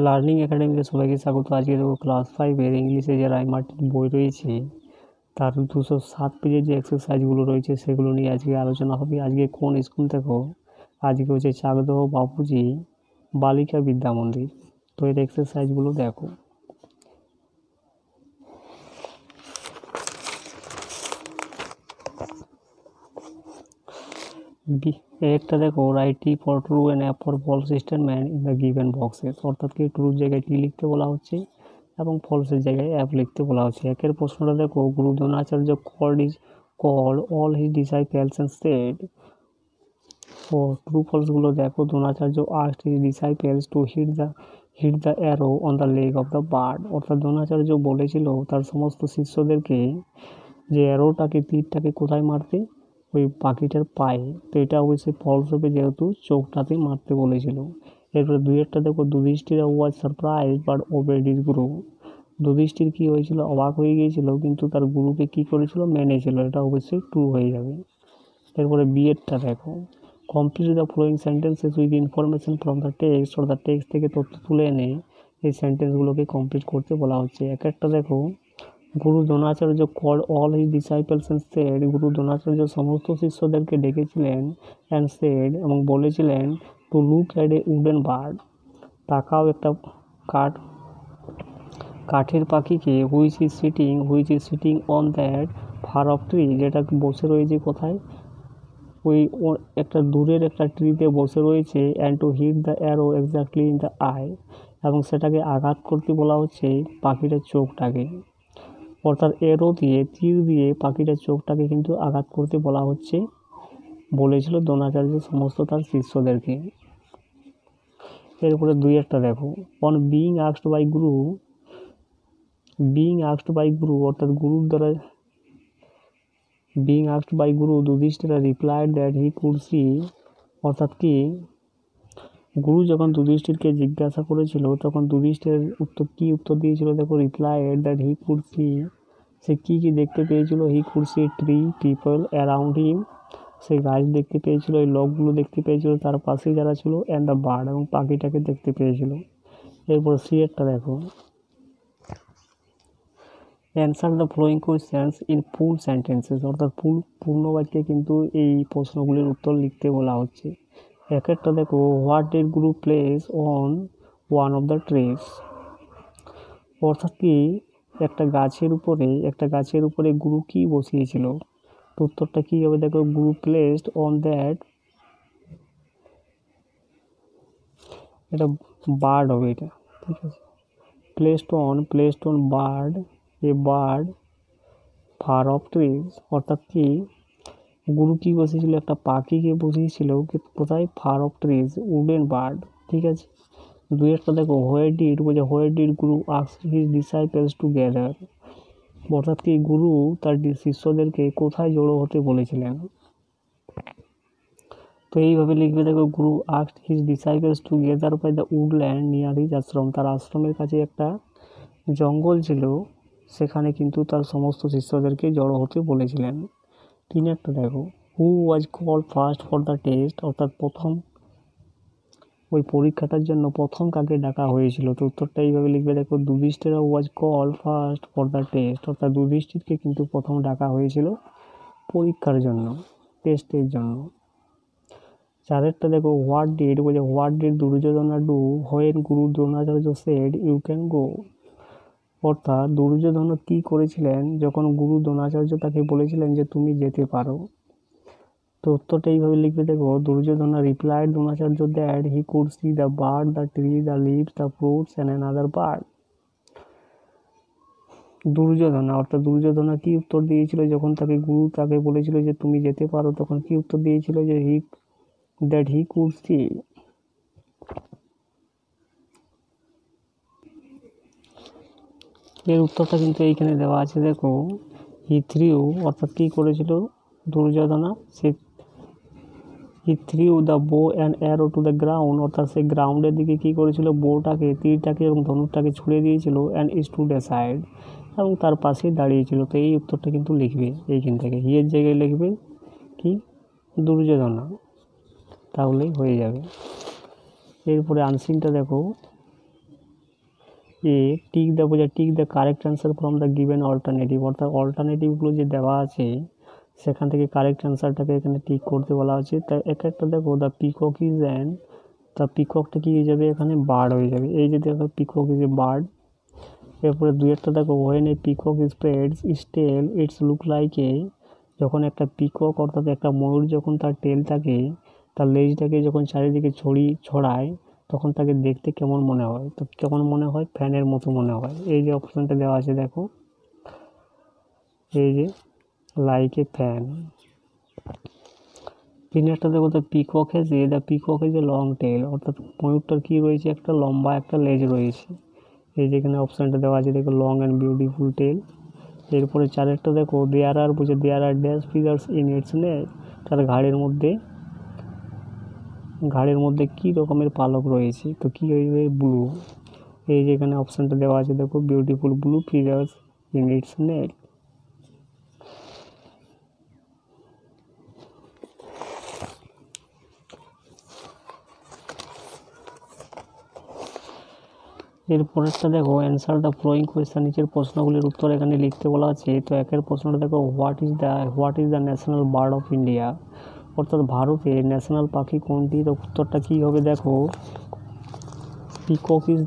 Learning একাডেমিতে সবাইকে স্বাগত। আজকে দেখো ক্লাস 5-এর ইংলিশে যে রাইমার্টিন বই রয়েছে তার 207 পেজের যে এক্সারসাইজগুলো রয়েছে সেগুলো নিয়ে আজকে আলোচনা হবে। আজকে কোন স্কুল দেখো, আজকে হচ্ছে চাকদহ বাপুজি বালিকা বিদ্যা মন্দির। তো এর এক্সারসাইজগুলো দেখো। একটা দেখো, write T for true and F for false statement in the given boxes, অর্থাৎ কি ট্রুর জায়গায় টি লিখতে বলা হচ্ছে এবং ফলসের জায়গায় অ্যাপ লিখতে বলা হচ্ছে। একের প্রশ্নটা দেখো, guru Dronacharya called all his disciples and said, ও ট্রু ফলসগুলো দেখো। Dronacharya asked his disciples to hit the arrow on the leg of the bird, অর্থাৎ দ্রোণাচার্য বলেছিল তার সমস্ত শিষ্যদেরকে যে অ্যারোটাকে, তীরটাকে কোথায় মারতে, ওই পাখিটার পায়ে। তো এটা অবশ্যই ফলস হবে যেহেতু চোখটাতে মারতে বলেছিল। এরপরে দুইয়েরটা দেখো, Yudhishthir was surprised but obeyed his guru, Yudhishthir কি হয়েছিল, অবাক হয়ে গিয়েছিল কিন্তু তার গুরুকে কি করেছিল, মেনেছিল। এটা অবশ্যই ট্রু হয়ে যাবে। এরপরে বিয়েরটা দেখো, complete the following sentences with information from the text, অর্থাৎ টেক্সট থেকে তথ্য তুলে এনে এই সেন্টেন্সগুলোকে কমপ্লিট করতে বলা হচ্ছে। এক একটা দেখো, guru Dronacharya called all his disciples and said, গুরু দ্রোণাচার্য সমস্ত শিষ্যদেরকে ডেকেছিলেন and said, এবং বলেছিলেন to look at a wooden bird, তাকাও একটা কাঠের পাখিকে, which is sitting on that far off tree, যেটা বসে রয়েছে কোথায়, ওই একটা দূরের একটা ট্রিতে বসে রয়েছে, and to hit the arrow exactly in the eye, এবং সেটাকে আঘাত করতে বলা হচ্ছে পাখিটার চোখটাকে। অর্থাৎ এরো দিয়ে, তীর দিয়ে পাখিটার চোখটাকে কিন্তু আঘাত করতে বলা হচ্ছে, বলেছিল দ্রোণাচার্য সমস্ত তার শিষ্যদেরকে। এরপরে দুই একটা দেখো, অন বিং আস্কড বাই গুরু, অর্থাৎ গুরুর দ্বারা being asked by guru, Yudhishthir replied that he could see, অর্থাৎ কি গুরু যখন যুধিষ্ঠিরকে জিজ্ঞাসা করেছিল তখন যুধিষ্ঠির উত্তর দিয়েছিল, দেখো replied that he could see, সে কি দেখতে পেয়েছিল, he could see tree people around him, সে গাছ দেখতে পেয়েছিল, এই লোকগুলো দেখতে পেয়েছিল তার পাশে যারা ছিল, অ্যান্ড দ্য বার্ড, এবং পাখিটাকে দেখতে পেয়েছিল। এরপর সি একটা দেখো, answer the following questions in full sentences, অর্থাৎ পূর্ণ বাক্যে কিন্তু এই প্রশ্নগুলির উত্তর লিখতে বলা হচ্ছে। এক একটা দেখো, what did Guru place on one of the trees, অর্থাৎ কি একটা গাছের উপরে গুরু কি বসিয়েছিল। তো উত্তরটা কি হবে, দেখো গুরু প্লেসড অন দ্যাট, এটা বার্ড হবে, এটা ঠিক আছে, placed on bird, a bird far off trees, অর্থাৎ কি গুরু কি বসিয়েছিল, একটা পাখিকে বসিয়েছিল কোথায়, far off trees, wooden bird, ঠিক আছে। দুই একটা দেখো, where did guru ask his disciples to gather, অর্থাৎ কি গুরু তার শিষ্যদেরকে কোথায় জড়ো হতে বলেছিলেন। তো এইভাবে লিখবে, দেখো guru asked his disciples to gather by the woodland near his ashram, তার আশ্রমের কাছে একটা জঙ্গল ছিল, সেখানে কিন্তু তার সমস্ত শিষ্যদেরকে জড়ো হতে বলেছিলেন। তিন একটা দেখো, who was called first for the test, অর্থাৎ প্রথম ওই পরীক্ষাটার জন্য প্রথম কাকে ডাকা হয়েছিল। তো উত্তরটা এইভাবে লিখবে, দেখো Yudhishthir was called first for the test, অর্থাৎ যুধিষ্ঠিরকে কিন্তু প্রথম ডাকা হয়েছিল পরীক্ষার জন্য, টেস্টের জন্য। চারেরটা দেখো, what did Duryodhana do when guru Dronacharya said you can go, অর্থাৎ দুর্যোধন কি করেছিলেন যখন গুরু দ্রোণাচার্য তাকে বলেছিলেন যে তুমি যেতে পারো। তো উত্তরটা এইভাবে লিখবে, দেখো Duryodhan replied Dronacharya that he could see the bird, the tree, the leaves, the fruits and another bird. Duryodhan কি উত্তর দিয়েছিল যখন গুরু তাকে বলেছিল যে তুমি যেতে পারো, তখন কি উত্তর দিয়েছিল, যে হি কুড সি। এর উত্তরটা কিন্তু এইখানে দেওয়া আছে, দেখো হি থ্রিউ, অর্থাৎ কি করেছিল Duryodhana, he threw the bow and arrow to the ground, অর্থাৎ সে গ্রাউন্ডের দিকে কি করেছিল, বোটাকে, তীরটাকে এবং ধনুকটাকে ছুড়ে দিয়েছিল, অ্যান্ড স্টুড অ্যাসাইড, এবং তার পাশেই দাঁড়িয়েছিল। তো এই উত্তরটা কিন্তু লিখবে এইখান থেকে, হিয়ের জায়গায় লিখবে কি দুর্যোধনা, তাহলেই হয়ে যাবে। এরপরে আনসিনটা দেখো, এ টিক দ্য বোঝায় tick the correct answer from the given alternative, অর্থাৎ অল্টারনেটিভগুলো যে দেওয়া আছে সেখান থেকে কারেক্ট অ্যান্সারটাকে এখানে টিক করতে বলা হচ্ছে। তাই এক একটা দেখো, দ্য পিকক ইজ অ্যান, তা পিককটা কি হয়ে যাবে এখানে বার্ড হয়ে যাবে। এই যে দেখো পিকক ইজ এ বার্ড। এরপরে দুই একটা দেখো, when a peacock spreads its tail its look like a, যখন একটা পিকক অর্থাৎ একটা ময়ূর যখন তার টেলটাকে তার লেজটাকে যখন চারিদিকে ছড়ায় তখন তাকে দেখতে কেমন মনে হয়, তো কেমন মনে হয়, ফ্যানের মতো মনে হয়। এই যে অপশনটা দেওয়া আছে দেখো, এই যে লাইক এ ফ্যান। তিন একটা দেখো, the peacock has a long tail, অর্থাৎ ময়ূরটার কি রয়েছে, একটা লম্বা একটা লেজ রয়েছে। এই যেখানে অপশানটা দেওয়া আছে দেখো, লং অ্যান্ড বিউটিফুল টেল। এরপরে চারেরটা দেখো, দেয়ার আর ড্যাশ ফিগার্স ইন ইটস নেক, তার ঘাড়ের মধ্যে কি রকমের পালক রয়েছে, তো কি হইবে, ব্লু। এই যেখানে অপশানটা দেওয়া আছে দেখো, beautiful blue figures in its neck. এরপরেরটা দেখো, অ্যান্সার দ্য ফলোয়িং কোয়েশ্চেন, নিচের প্রশ্নগুলির উত্তর এখানে লিখতে বলা আছে। তো একের প্রশ্নটা দেখো, what is the national bird of India, অর্থাৎ ভারতের ন্যাশনাল পাখি কোনটি, তো উত্তরটা কী হবে দেখো, peacock is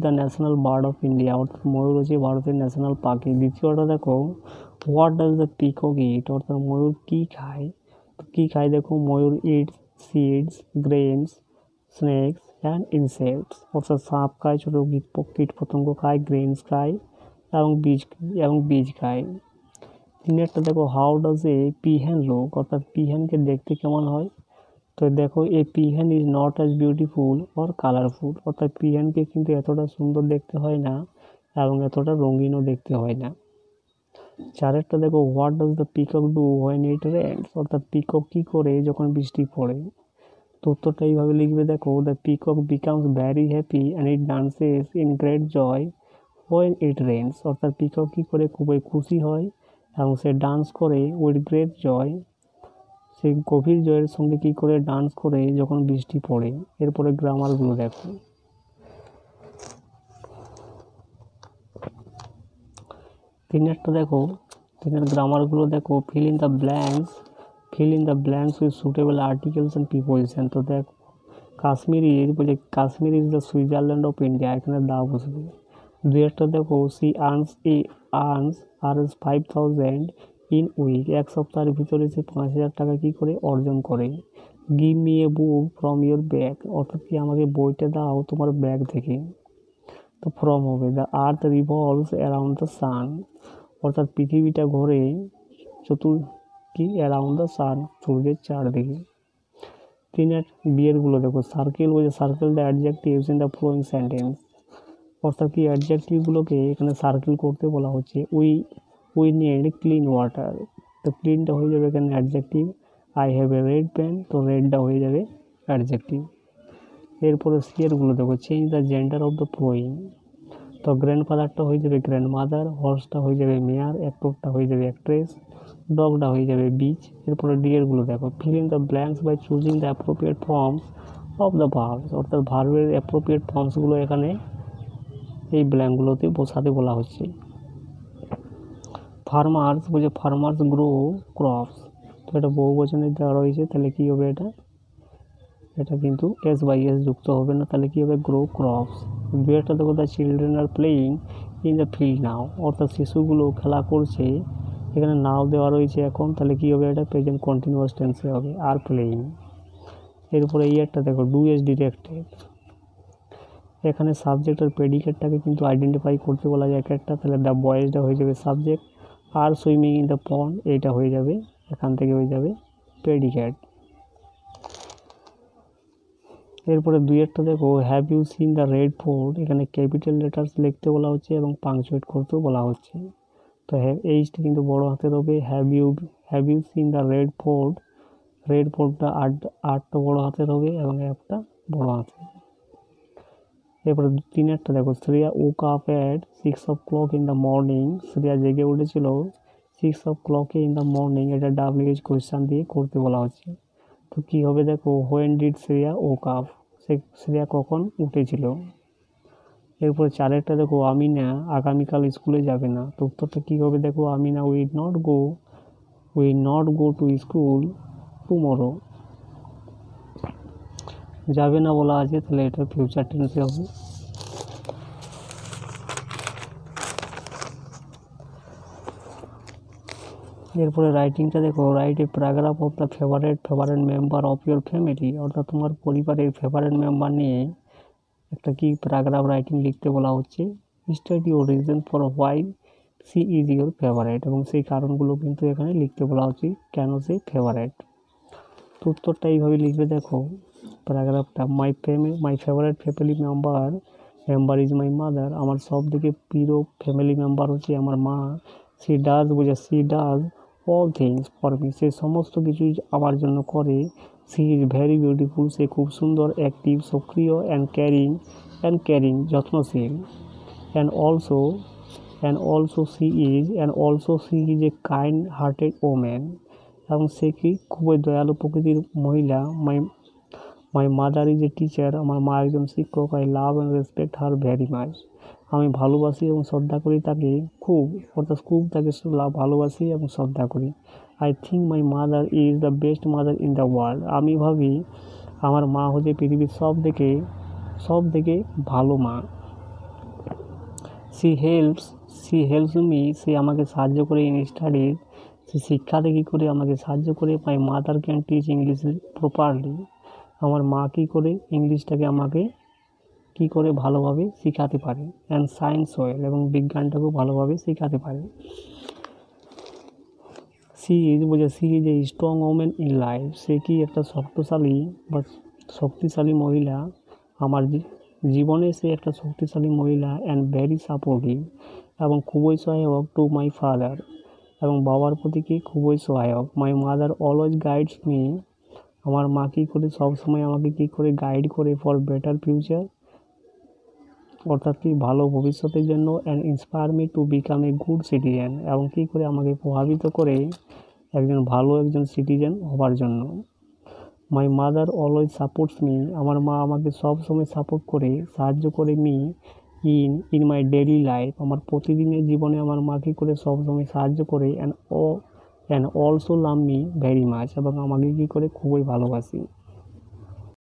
the national bird of India, অর্থাৎ ময়ূর হচ্ছে ভারতের ন্যাশনাল পাখি। দ্বিতীয়টা দেখো, what does the peacock eat, অর্থাৎ ময়ূর কী খায়, তো কী খায় দেখো, ময়ূর eats seeds grains snakes and insects, অর্থাৎ সাপ খায়, ছোটো কীট পতঙ্গ খায়, গ্রেনস খায় এবং বীজ খায়। তিন একটা দেখো, how does a peahen look, অর্থাৎ পিহেনকে দেখতে কেমন হয়, তো দেখো a peahen is not as beautiful or colourful, অর্থাৎ পিহেনকে কিন্তু এতটা সুন্দর দেখতে হয় না এবং এতটা রঙিনও দেখতে হয় না। চারেরটা দেখো, what does the peacock do when it rains, অর্থাৎ পিকক কী করে যখন বৃষ্টি পড়ে, তো উত্তরটা এইভাবে লিখবে দেখো, the peacock becomes very happy and it dances in great joy when it rains, অর্থাৎ পিকক কী করে খুবই খুশি হয় এবং সে ডান্স করে উইথ গ্রেট জয়, সে গভীর জয়ের সঙ্গে কী করে ডান্স করে যখন বৃষ্টি পড়ে। এরপরে গ্রামারগুলো দেখো, তিনের গ্রামারগুলো দেখো, fill in the blanks with suitable articles and preposition. তো দেখো, Kashmir is the Switzerland of India, এখানে দা বসবে। দুই একটা দেখো, she earns earns 5,000 in week, এক সপ্তাহের ভিতরে সে 5,000 টাকা কী করে অর্জন করে। Give me a book from your bag, অর্থাৎ কি আমাকে বইটা দাও তোমার ব্যাগ থেকে, তো ফ্রম হবে। The earth revolves around the sun, অর্থাৎ পৃথিবীটা ঘোরে অ্যারাউন্ড দ্য সান, সূর্যের চারদিকে। তিনের বিয়েরগুলো দেখো, circle the adjectives in the following sentence, অর্থাৎ কি অ্যাডজেক্টিভগুলোকে এখানে সার্কেল করতে বলা হচ্ছে। উই নিড ক্লিন ওয়াটার, তো ক্লিনটা হয়ে যাবে এখানে adjective. I have a red pen, তো রেডটা হয়ে যাবে অ্যাডজেক্টিভ। এরপরে সিয়েরগুলো দেখো, change the gender of the following, তো গ্র্যান্ডফাদারটা হয়ে যাবে গ্র্যান্ডমাদার, হর্সটা হয়ে যাবে মেয়ার, অ্যাক্টরটা হয়ে যাবে অ্যাক্ট্রেস, ডগটা হয়ে যাবে বিচ। এরপরে ডিএরগুলো দেখো, fill in the blanks by choosing the appropriate forms of the verbs, অর্থাৎ ভার্বের অ্যাপ্রোপ্রিয়েট ফর্মসগুলো এখানে এই ব্ল্যাঙ্কগুলোতে বসাতে বলা হচ্ছে। ফার্মার্স গ্রো ক্রপস, তো এটা বহু বচনের দেওয়া রয়েছে, তাহলে কী হবে, এটা কিন্তু S/S যুক্ত হবে না, তাহলে কী হবে, গ্রো ক্রপস। দু একটা দেখো, the children are playing in the field now, অর্থাৎ শিশুগুলো খেলা করছে, এখানে নাও দেওয়া রয়েছে এখন, তাহলে কী হবে, এটা প্রেজেন্ট কন্টিনিউয়াস টেন্সে হবে, আর প্লেয়িং। এরপরে এই একটা দেখো, ডু ইজ ডিরেক্টেড, এখানে সাবজেক্ট আর প্রেডিকেটটাকে কিন্তু আইডেন্টিফাই করতে বলা যায় একটা, তাহলে দ্য বয়েজটা হয়ে যাবে সাবজেক্ট, আর সুইমিং ইন দ্য পন্ড এইটা হয়ে যাবে, এখান থেকে হয়ে যাবে প্রেডিকেট। এরপরে দুই একটা দেখো, have you seen the Red Fort, এখানে ক্যাপিটাল লেটার্স লিখতে বলা হচ্ছে এবং পাংচুয়েট করতেও বলা হচ্ছে। তো এইচটা কিন্তু বড় হাতের হবে, have you seen the red ফোর্টটা আটটা বড় হাতের হবে এবং একটা বড় হাতের। এরপরে তিন একটা দেখো, Shreya woke up at 6 o'clock in the morning, Shreya জেগে উঠেছিল 6 o'clock ইন দ্য মর্নিং, এটা WH কোয়েশ্চান দিয়ে করতে বলা হচ্ছে। তো কী হবে দেখো, when did Shreya woke up, Shreya কখন উঠেছিল। এরপরে চারেরটা দেখো, আমিনা আগামীকাল স্কুলে যাবে না। তো উত্তরটা কী হবে দেখো, Amina will not go to school tomorrow. যাবে না বলা আছে, তাহলে এটা ফিউচার টেন্সে হবে। এরপরে রাইটিংটা দেখো, write a paragraph of the favourite member of your family. অর্থাৎ তোমার পরিবারের ফেভারেট মেম্বার নিয়ে একটা কি প্যারাগ্রাফ রাইটিং লিখতে বলা হচ্ছে। State your reason for why C is your favourite, এবং সেই কারণগুলো কিন্তু এখানে লিখতে বলা হচ্ছে কেন সে ফেভারেট। তো উত্তরটা এইভাবে লিখবে দেখো প্যারাগ্রাফটা, my favourite family member is my mother. আমার সব থেকে প্রিয় ফ্যামিলি মেম্বার হচ্ছে আমার মা। She does all things for me. সে সমস্ত কিছুই আমার জন্য করে। She is very beautiful. সে খুব সুন্দর, অ্যাক্টিভ, সক্রিয়, অ্যান্ড ক্যারিং যত্নশীল। And also she is a kind hearted woman. এবং সে কি খুবই দয়ালু প্রকৃতির মহিলা। My mother is a teacher. আমার মা একজন শিক্ষক। I love and respect her very much. আমি ভালোবাসি এবং শ্রদ্ধা করি তাকে খুব, অর্থাৎ খুব তাকে ভালোবাসি এবং শ্রদ্ধা করি। I think my mother is the best mother in the world. আমি ভাবি আমার মা হচ্ছে পৃথিবীর সব থেকে ভালো মা। C helps me. সে আমাকে সাহায্য করে ইন স্টাডিজ। সে শিক্ষাতে কী করে আমাকে সাহায্য করে। My mother can teach English properly. আমার মা কী করে ইংলিশটাকে আমাকে কী করে ভালোভাবে শেখাতে পারে। অ্যান্ড সায়েন্স ওয়েল, এবং বিজ্ঞানটাকেও ভালোভাবে শেখাতে পারে। She is a strong women in life. সে কি একটা শক্তিশালী মহিলা আমার জীবনে। সে একটা শক্তিশালী মহিলা। অ্যান্ড ভেরি সাপোর্টিভ, এবং খুবই সহায়ক টু মাই ফাদার, এবং বাবার প্রতি কি খুবই সহায়ক। My mother always guides me. আমার মা কী করে সবসময় আমাকে কী করে গাইড করে ফর বেটার ফিউচার, অর্থাৎ কি ভালো ভবিষ্যতের জন্য। And inspire me to become a good citizen, এবং কী করে আমাকে প্রভাবিত করে একজন সিটিজেন হবার জন্য। My mother always supports me. আমার মা আমাকে সবসময় সাহায্য করে ইন মাই ডেইলি লাইফ। আমার প্রতিদিনের জীবনে আমার মা কী করে সবসময় সাহায্য করে। And also love me very much, এবং আমাকে কী করে খুবই ভালোবাসি।